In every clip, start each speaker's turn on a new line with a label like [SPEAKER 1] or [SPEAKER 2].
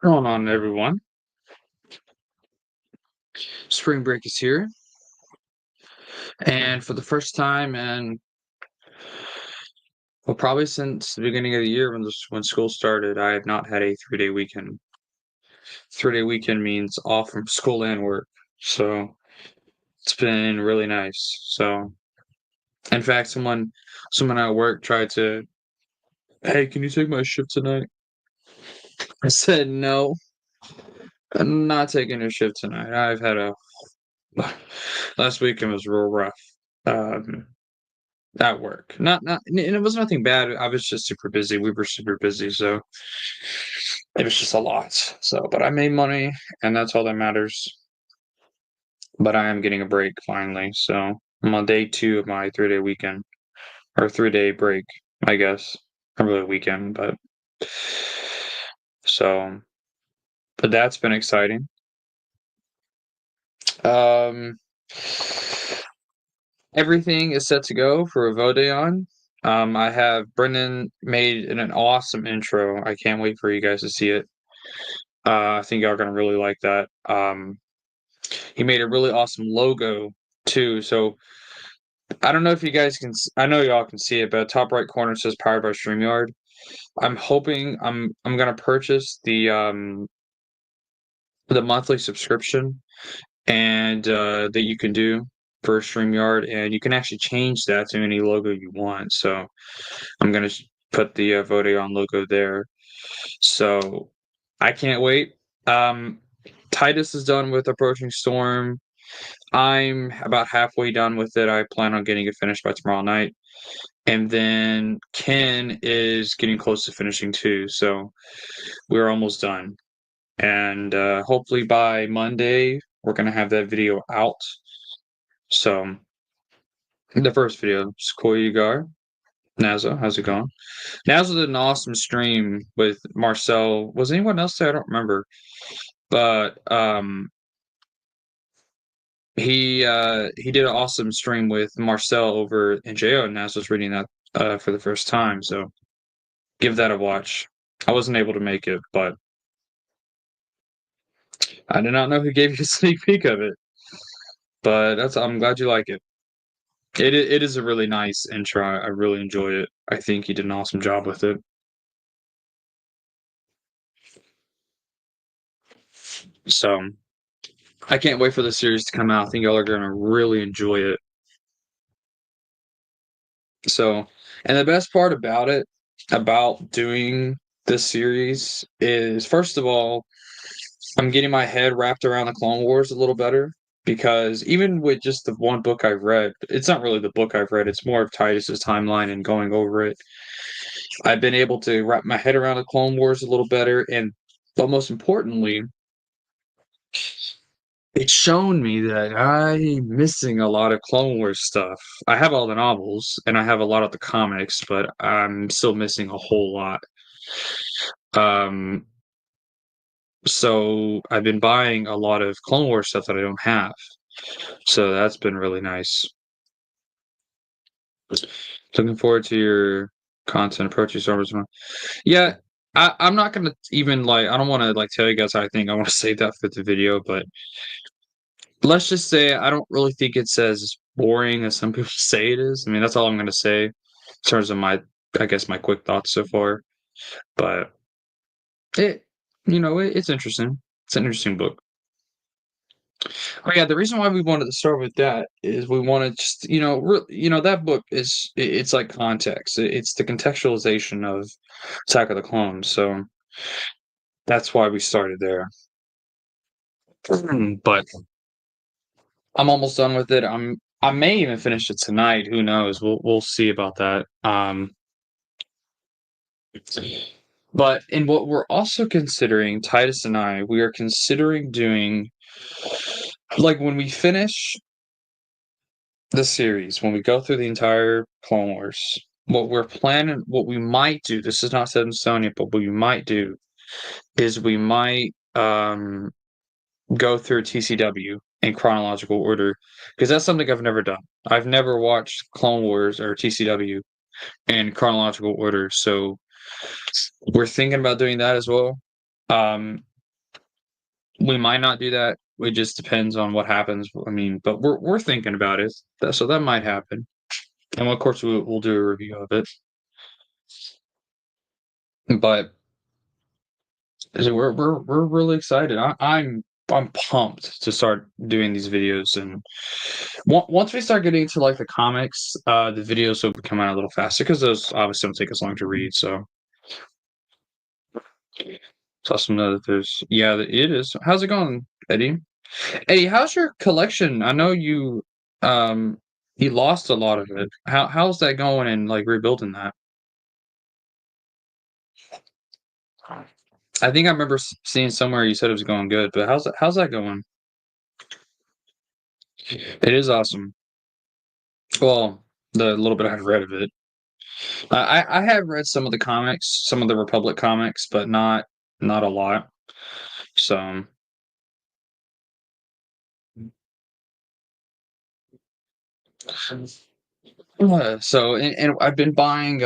[SPEAKER 1] Going on, everyone? Spring break is here, and for the first time in well, probably since the beginning of the year when school started, I have not had a 3-day weekend. 3-day weekend means off from school and work, so it's been really nice. So, in fact, someone at work tried to, "Hey, can you take my shift tonight?" I said, "No, I'm not taking your shift tonight. I've had a last weekend was real rough." Um, At work. And it was nothing bad, I was just super busy, we were super busy, so it was just a lot, so but I made money, and that's all that matters, but I am getting a break finally, so I'm on day 2 of my 3-day weekend, or 3-day break, I guess. Not really a weekend, but so but that's been exciting. Um, Everything is set to go for Vodeon. I have Brendan made an awesome intro. I can't wait for you guys to see it. I think y'all are gonna really like that. He made a really awesome logo too. So I don't know if you guys can. I know y'all can see it, but top right corner says "Powered by Streamyard." I'm hoping I'm gonna purchase the monthly subscription and that you can do for StreamYard, and you can actually change that to any logo you want. So I'm gonna put the Vodeon logo there. So I can't wait. Um, Titus is done with Approaching Storm. I'm about halfway done with it. I plan on getting it finished by tomorrow night. And then Ken is getting close to finishing too. So we're almost done. And hopefully by Monday, we're going to have that video out. So the first video is Koyugar. Naza, how's it going? Naza did an awesome stream with Marcel. Was anyone else there? I don't remember. But he did an awesome stream with Marcel over in JO, and Naz was reading that for the first time. So give that a watch. I wasn't able to make it, but I did not know who gave you a sneak peek of it. But I'm glad you like it. It is a really nice intro. I really enjoy it. I think he did an awesome job with it. So I can't wait for the series to come out. I think y'all are gonna really enjoy it. So, and the best part about it, about doing this series, is first of all, I'm getting my head wrapped around the Clone Wars a little better because even with just the one book I've read, it's not really the book I've read, it's more of Titus's timeline and going over it. I've been able to wrap my head around the Clone Wars a little better, and but most importantly, it's shown me that I'm missing a lot of Clone Wars stuff. I have all the novels and I have a lot of the comics, but I'm still missing a whole lot. Um, so I've been buying a lot of Clone Wars stuff that I don't have. So that's been really nice. Looking forward to your content approaching Star Wars. Yeah, I'm not gonna even like I don't wanna like tell you guys how I think. I wanna save that for the video, but let's just say I don't really think it's as boring as some people say it is. I mean, that's all I'm gonna say in terms of my I guess my quick thoughts so far. But it it's interesting. It's an interesting book. Oh yeah, the reason why we wanted to start with that is we wanted just that book it's like context. It's the contextualization of Attack of the Clones. So that's why we started there. But I'm almost done with it. I may even finish it tonight. Who knows? We'll see about that. But in what we're also considering, Titus and I, we are considering doing like when we finish the series, when we go through the entire Clone Wars, what we might do, this is not set in stone yet, but what we might do is we might go through TCW in chronological order because that's something I've never done. I've never watched Clone Wars or TCW in chronological order, so we're thinking about doing that as well. We might not do that. It just depends on what happens. I mean, but we're thinking about it. So that might happen. And of course we'll do a review of it. But so we're really excited. I'm pumped to start doing these videos, and once we start getting to like the comics, the videos will come out a little faster because those obviously don't take as long to read. So it's awesome to know that there's it is. How's it going, Eddie? Eddie, how's your collection? I know you lost a lot of it. How's that going and like rebuilding that? I think I remember seeing somewhere you said it was going good, but how's that going? It is awesome. Well, the little bit I've read of it. I have read some of the comics, some of the Republic comics, but not a lot. So and I've been buying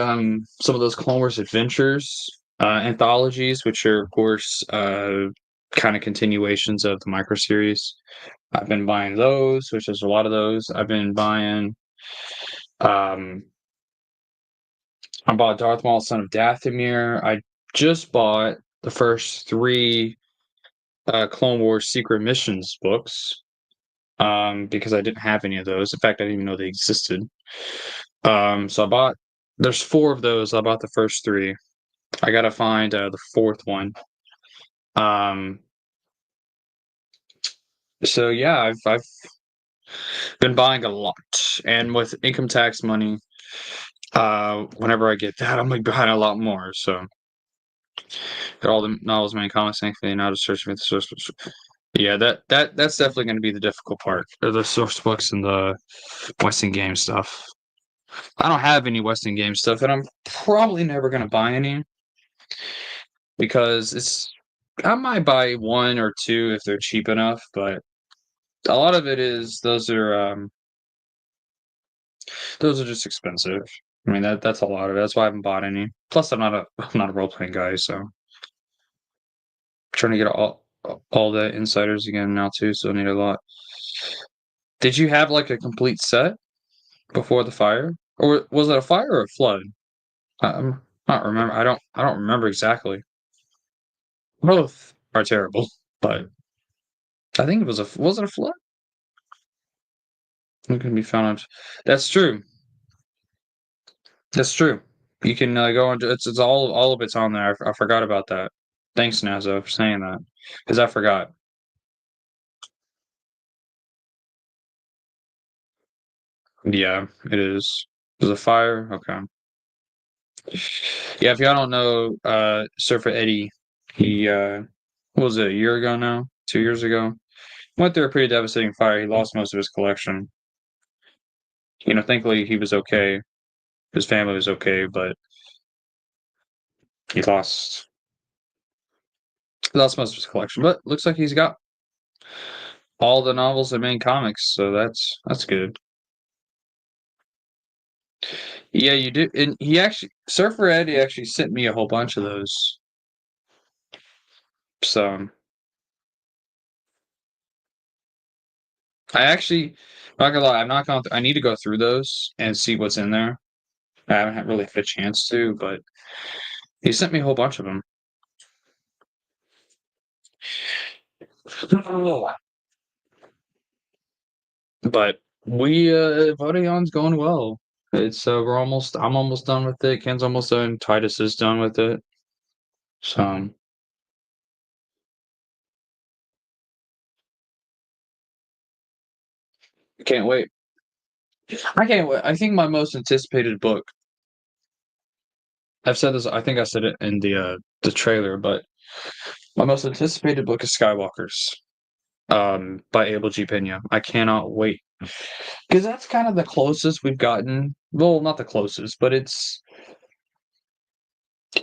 [SPEAKER 1] some of those Clone Wars Adventures anthologies, which are of course kind of continuations of the micro series. I've been buying those, which is a lot of those. I've been buying um I bought Darth Maul, Son of Dathomir. I just bought the first three Clone Wars Secret Missions books because I didn't have any of those. In fact, I didn't even know they existed. So I bought. There's four of those. I bought the first three. I gotta find the fourth one. Um, so yeah, I've been buying a lot, and with income tax money, whenever I get that, I'm like buying a lot more. So got all the novels, main comics, thankfully, now just searching for the source. Yeah, that's definitely going to be the difficult part. The source books and the Western game stuff. I don't have any Western game stuff, and I'm probably never going to buy any because it's. I might buy one or two if they're cheap enough, but a lot of it is those are just expensive. I mean that's a lot of it. That's why I haven't bought any. Plus, I'm not a role playing guy, so I'm trying to get all the insiders again now too. So I need a lot. Did you have like a complete set before the fire, or was it a fire or a flood? I'm not remember. I don't remember exactly. Both are terrible, but I think it was it a flood? It can be found. That's true. That's true. You can go on. It's all of it's on there. I forgot about that. Thanks, Nazo, for saying that because I forgot. Yeah, it is. Was a fire? Okay. Yeah, if y'all don't know, Surfer Eddie, he what was it, a year ago now? 2 years ago? Went through a pretty devastating fire. He lost most of his collection. Thankfully he was okay. His family was okay, but he lost most of his collection. But looks like he's got all the novels and main comics, so that's good. Yeah, you do. And he actually Surfer Eddie actually sent me a whole bunch of those. So I actually not gonna lie, I'm not going I need to go through those and see what's in there. I haven't really had a chance to, but he sent me a whole bunch of them. But Vodaion's going well. It's I'm almost done with it. Ken's almost done. Titus is done with it. So I can't wait. I can't wait. I think my most anticipated book. I've said this. I think I said it in the trailer, but my most anticipated book is Skywalkers, by Abel G. Pena. I cannot wait because that's kind of the closest we've gotten. Well, not the closest, but it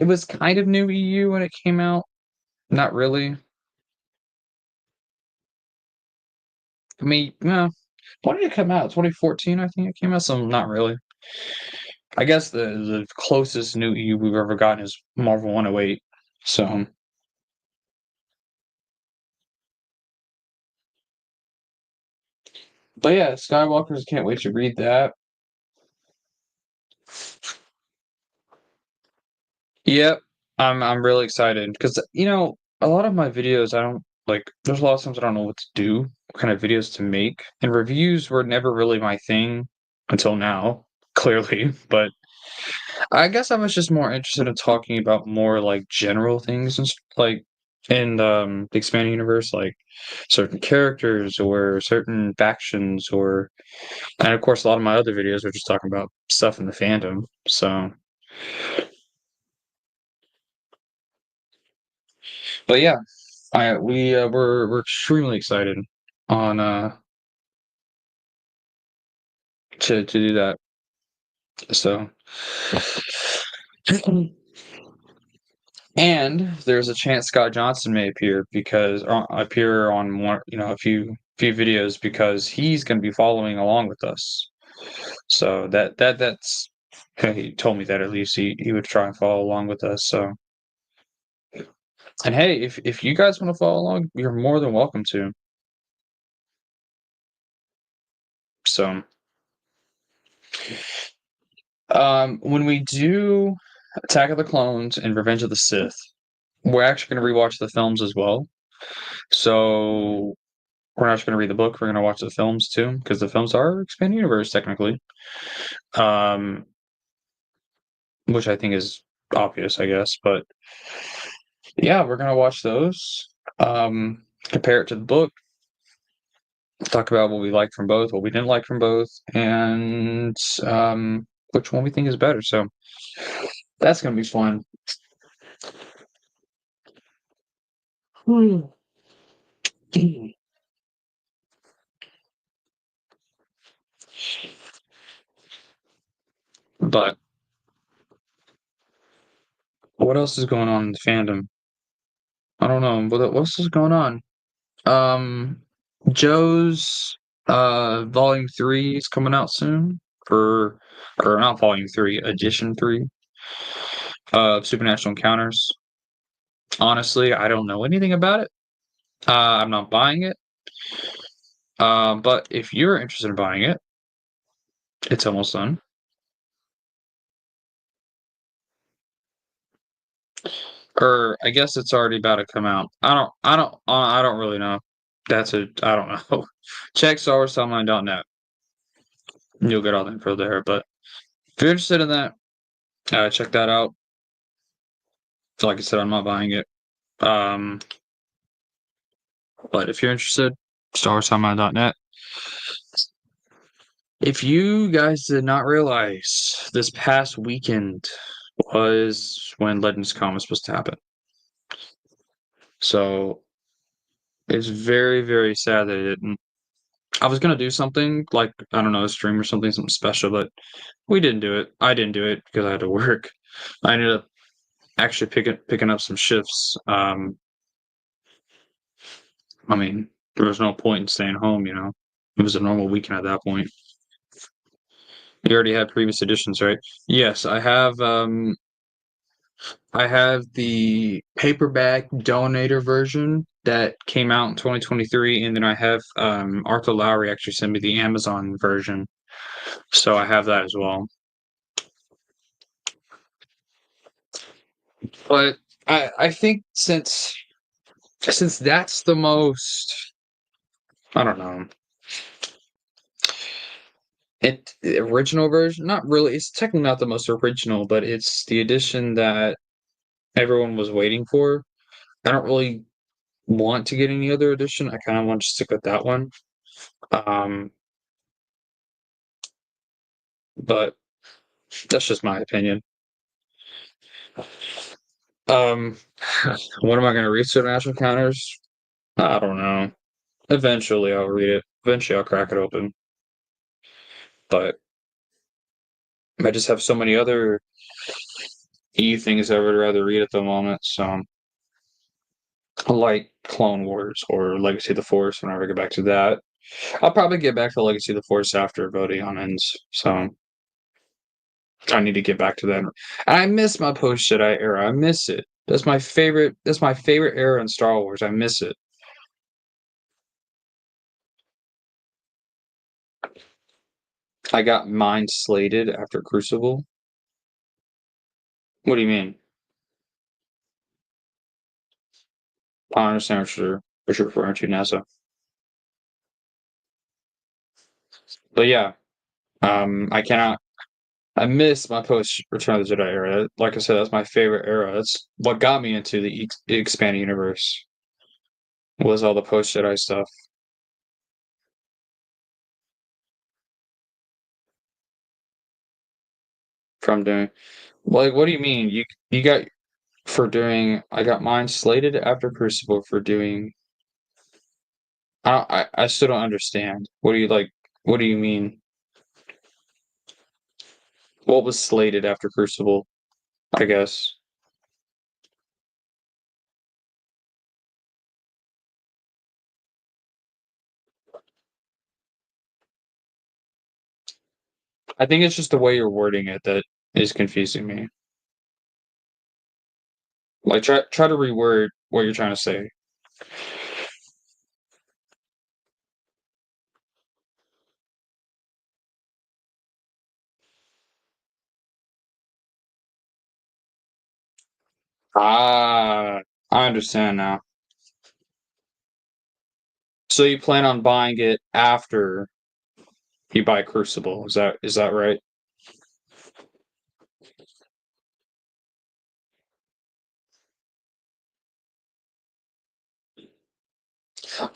[SPEAKER 1] was kind of new EU when it came out. Not really. I mean, yeah. When did it come out? 2014, I think it came out. So not really. I guess the closest new EU we've ever gotten is Marvel 108. So But yeah, Skywalkers, can't wait to read that. Yep, I'm really excited because a lot of my videos I don't like. There's a lot of times I don't know what to do, what kind of videos to make, and reviews were never really my thing until now, clearly. But I guess I was just more interested in talking about more like general things and like in the expanding universe, like certain characters or certain factions, or and of course a lot of my other videos are just talking about stuff in the fandom. So, but yeah. We're extremely excited on to do that. So and there's a chance Scott Johnson may appear on one a few videos because he's going to be following along with us. So that's he told me that at least he would try and follow along with us. So and hey, if you guys want to follow along, you're more than welcome to. So when we do Attack of the Clones and Revenge of the Sith, we're actually going to rewatch the films as well. So we're not just going to read the book; we're going to watch the films too, because the films are expanded universe technically. Um, which I think is obvious, I guess. But yeah, we're going to watch those. Compare it to the book. Talk about what we liked from both, what we didn't like from both, and which one we think is better. So that's going to be fun. Hmm. But what else is going on in the fandom? I don't know. What else is going on? Um, Joe's volume 3 is coming out soon for or not volume 3, edition 3 of Supernatural Encounters. Honestly, I don't know anything about it. I'm not buying it. But if you're interested in buying it, it's almost done. Or I guess it's already about to come out. I don't really know. I don't know. Check StarWarsTimeline.net. You'll get all the info there. But if you're interested in that, check that out. So like I said, I'm not buying it. Um, but if you're interested, StarWarsTimeline.net. If you guys did not realize, this past weekend was when Legends Con was supposed to happen. So it's very, very sad that it didn't. I was gonna do something like I don't know, a stream or something special, but we didn't do it. I didn't do it because I had to work. I ended up actually picking up some shifts. I mean, there was no point in staying home. It was a normal weekend at that point. You already had previous editions, right? Yes, I have. I have the paperback donator version that came out in 2023, and then I have Arthur Lowry actually sent me the Amazon version, so I have that as well. But I think since that's the most, I don't know, the original version, not really. It's technically not the most original, but it's the edition that everyone was waiting for. I don't really want to get any other edition. I kind of want to stick with that one. Um, but that's just my opinion. Um, when am I going to read Supernatural Encounters? I don't know. Eventually, I'll read it. Eventually, I'll crack it open. But I just have so many other things I would rather read at the moment. So, like Clone Wars or Legacy of the Force. Whenever I get back to that, I'll probably get back to Legacy of the Force after voting on ends. So I need to get back to that. I miss my post Jedi era. I miss it. That's my favorite. That's my favorite era in Star Wars. I miss it. I got mine slated after Crucible. What do you mean? I don't understand what you're referring to, NASA. But yeah, I cannot. I miss my post Return of the Jedi era. Like I said, that's my favorite era. That's what got me into the expanded universe. Was all the post Jedi stuff from doing. Like, what do you mean? You got for doing? I got mine slated after Crucible for doing. I still don't understand. What do you like? What do you mean? What was slated after Crucible? I guess. I think it's just the way you're wording it that is confusing me. Like, try to reword what you're trying to say. Ah, I understand now. So you plan on buying it after you buy Crucible? Is that right?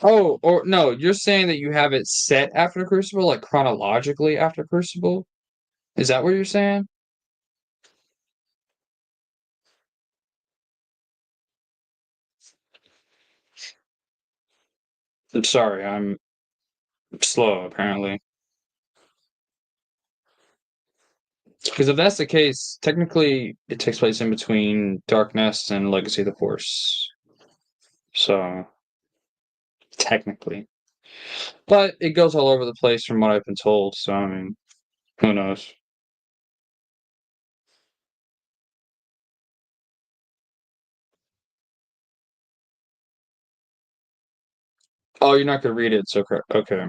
[SPEAKER 1] Oh, or no, you're saying that you have it set after Crucible, like chronologically after Crucible? Is that what you're saying? I'm sorry, I'm slow apparently. Because if that's the case, technically it takes place in between Darkness and Legacy of the Force. So technically. But it goes all over the place from what I've been told, so I mean, who knows? Oh, you're not gonna read it, it's okay. Okay,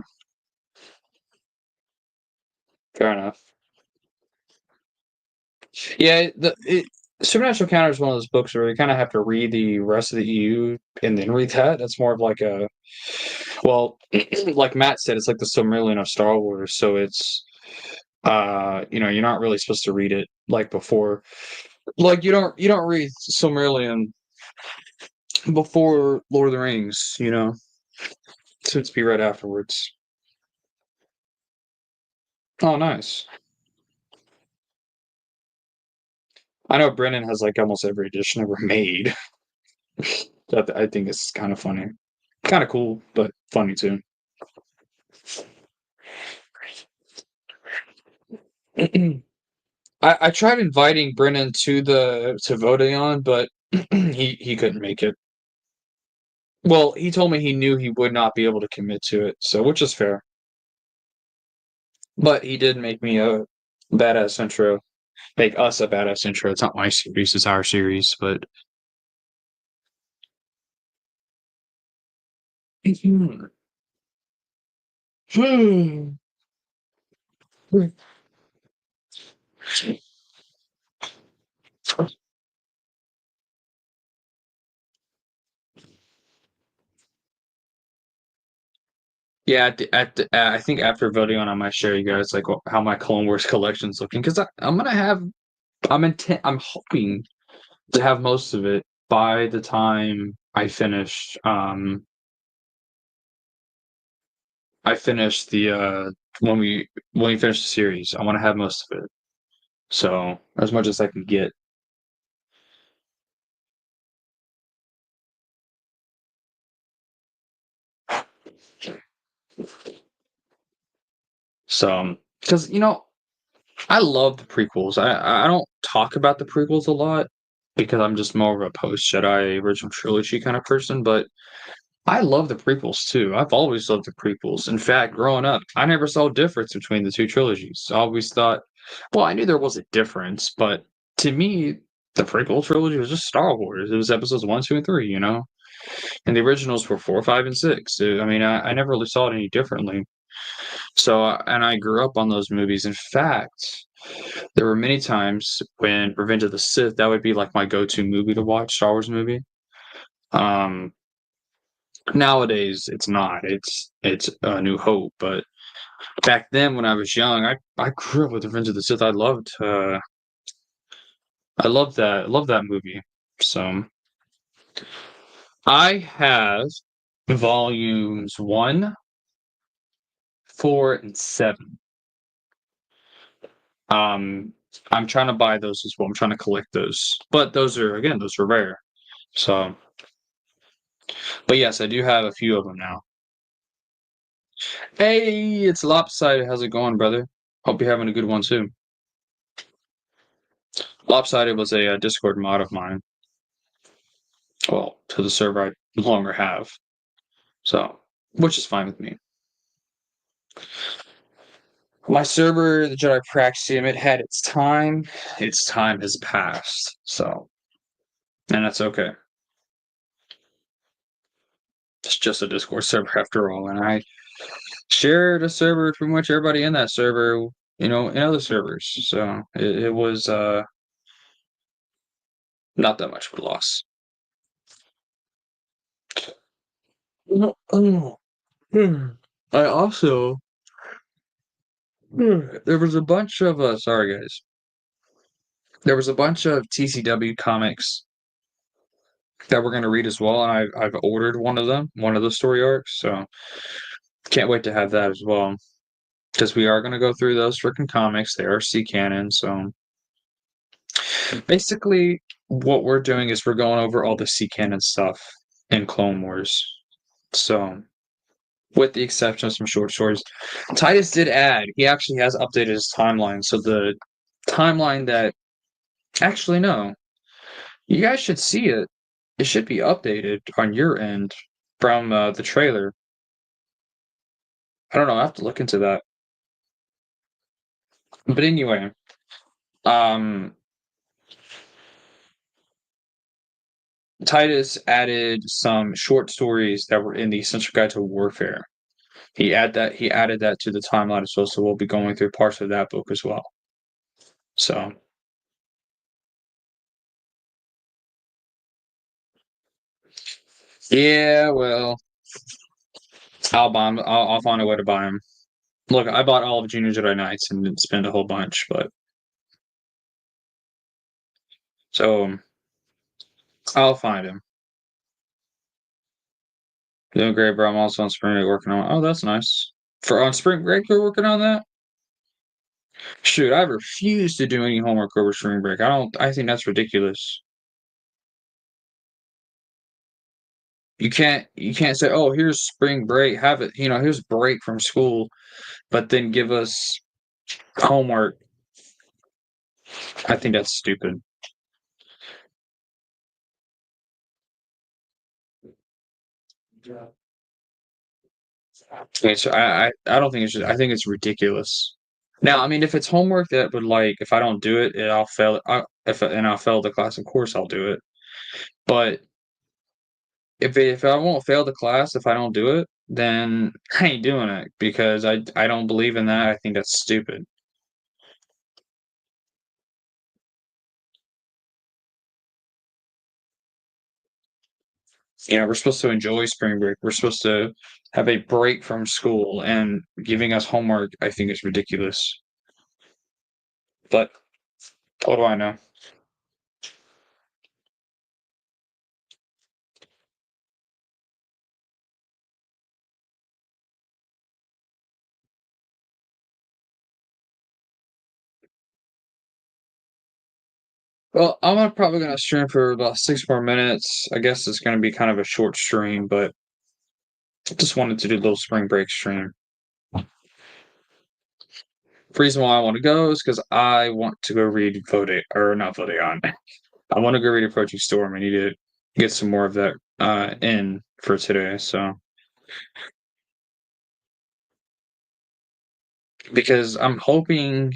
[SPEAKER 1] fair enough. Yeah, Supernatural Counter is one of those books where you kind of have to read the rest of the EU and then read that. That's more of like a, well, like Matt said, it's like the Silmarillion of Star Wars. So it's, you're not really supposed to read it like before. Like you don't read Silmarillion before Lord of the Rings. So it's be read afterwards. Oh, nice. I know Brennan has like almost every edition ever made. That I think is kind of funny, kind of cool, but funny too. I tried inviting Brennan to Vodayon, but he couldn't make it. Well, he told me he knew he would not be able to commit to it, so which is fair. But he did make me a badass intro. Make us a badass intro. It's not my series, it's our series, but yeah, I think after voting on, I might share you guys like how my Clone Wars collection's looking because I'm gonna have I'm hoping to have most of it by the time I finish the when we finish the series. I want to have most of it. So as much as I can get. So because I love the prequels. I don't talk about the prequels a lot because I'm just more of a post Jedi original trilogy kind of person, but I love the prequels too. I've always loved the prequels. In fact, growing up, I never saw a difference between the two trilogies. I always thought, well, I knew there was a difference, but to me, the prequel trilogy was just Star Wars. It was episodes one, two, and three. And the originals were four, five, and six. I mean, I never really saw it any differently. So, and I grew up on those movies. In fact, there were many times when Revenge of the Sith, that would be like my go-to movie to watch, Star Wars movie. Um, Nowadays it's not. It's A New Hope, but back then when I was young, I grew up with Revenge of the Sith. I loved that movie. So I have volumes 1, 4, and 7. Um, I'm trying to buy those as well. I'm trying to collect those, but those are rare. So, but yes, I do have a few of them now. Hey, it's Lopsided. How's it going, brother? Hope you're having a good one too. Lopsided was a Discord mod of mine. Well, to the server I no longer have. So, which is fine with me. My server, the Jedi Praxium, it had its time. Its time has passed. So, and that's okay. It's just a Discord server after all, and I shared a server with pretty much everybody in that server, in other servers. So it was not that much of a loss. I also there was a bunch of sorry guys. There was a bunch of TCW comics that we're gonna read as well, and I've ordered one of them, one of the story arcs, so can't wait to have that as well. Because we are gonna go through those freaking comics. They are C canon, so basically what we're doing is we're going over all the C canon stuff in Clone Wars. So with the exception of some short stories. Titus did add, he actually has updated his timeline. So the timeline that actually no, you guys should see it. It should be updated on your end from the trailer. I don't know. I have to look into that. But anyway, um, Titus added some short stories that were in the Essential Guide to Warfare. He added that to the timeline as well. So we'll be going through parts of that book as well. So yeah, well, I'll buy 'em. I'll find a way to buy them. Look, I bought all of Junior Jedi Knights and didn't spend a whole bunch, but so I'll find him. Doing great, bro. I'm also on spring break working on. Oh, that's nice. For on spring break, you're working on that. Shoot, I refuse to do any homework over spring break. I don't. I think that's ridiculous. You can't say, "Oh, here's spring break. Have it. Here's break from school," but then give us homework. I think that's stupid. I don't think it's just, I think it's ridiculous. Now, I mean, if it's homework that would like, if I don't do it, I'll fail. I'll fail the class. Of course, I'll do it. But if I won't fail the class if I don't do it, then I ain't doing it because I don't believe in that. I think that's stupid. We're supposed to enjoy spring break. We're supposed to have a break from school, and giving us homework, I think, is ridiculous. But what do I know? Well, probably gonna stream for about 6 more minutes. I guess it's gonna be kind of a short stream, but just wanted to do a little spring break stream. The reason why I want to go is because I want to go read Vode or not Vodeon. I want to go read Approaching Storm. I need to get some more of that in for today. So because I'm hoping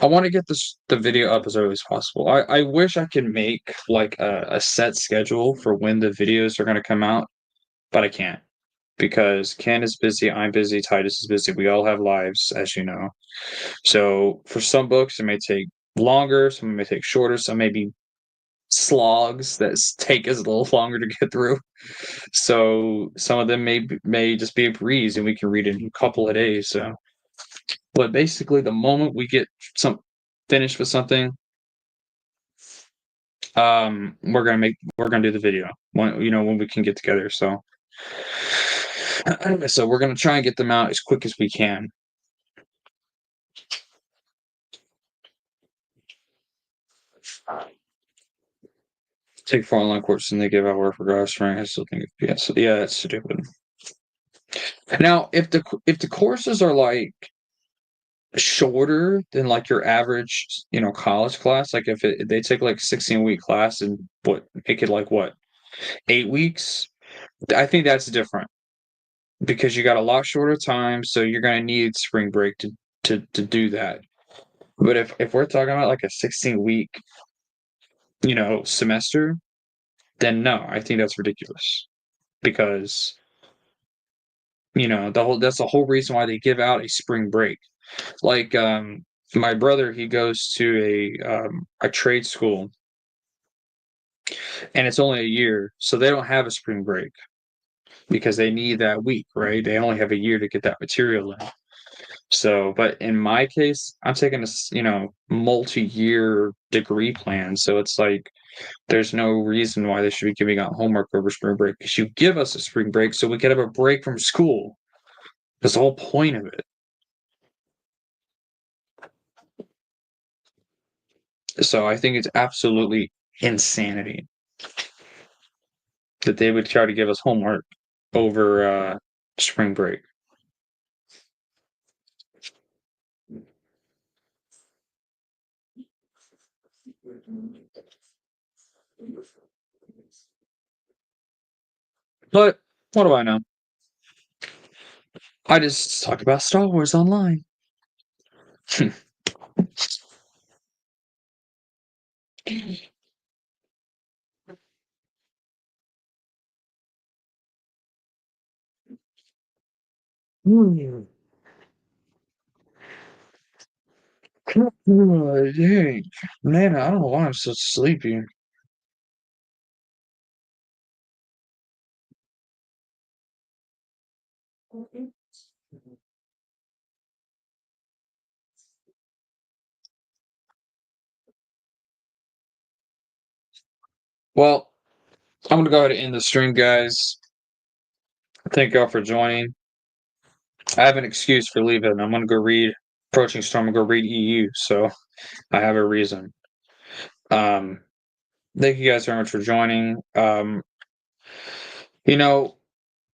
[SPEAKER 1] I want to get the video up as early as possible. I wish I could make like a set schedule for when the videos are going to come out, but I can't. because Ken is busy, I'm busy, Titus is busy. We all have lives, as you know. So for some books, it may take longer, some may take shorter, some may be slogs that take us a little longer to get through. So some of them may just be a breeze, and we can read it in a couple of days. So, but basically, the moment we get some finished with something, we're gonna do the video when we can get together. So, so we're gonna try and get them out as quick as we can. Take 4 online courses and they give out work for grass rank. I still think yes, yeah, that's stupid. Now, if the courses are like shorter than like your average, college class, like if they take like 16-week class and make it like what 8 weeks, I think that's different because you got a lot shorter time, so you're gonna need spring break to do that. But if we're talking about like a 16-week, semester, then no, I think that's ridiculous because that's the whole reason why they give out a spring break. Like my brother, he goes to a trade school, and it's only a year, so they don't have a spring break because they need that week, right? They only have a year to get that material in. So, but in my case, I'm taking multi-year degree plan, so it's like there's no reason why they should be giving out homework over spring break because you give us a spring break so we could have a break from school. That's the whole point of it. So I think it's absolutely insanity that they would try to give us homework over spring break. But what do I know? I just talk about Star Wars online. Dang. Man, I don't know why I'm so sleepy. Well, I'm gonna go ahead and end the stream, guys. Thank y'all for joining. I have an excuse for leaving. I'm gonna go read Approaching Storm. I'm gonna go read EU, so I have a reason. Um, thank you guys very much for joining. You know,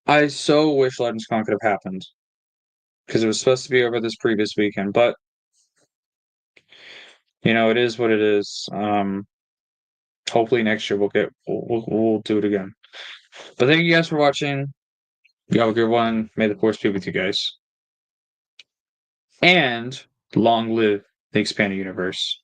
[SPEAKER 1] I so wish Legends Con could have happened because it was supposed to be over this previous weekend, but it is what it is. Hopefully next year we'll do it again. But thank you guys for watching. You have a good one. May the force be with you guys. And long live the expanded universe.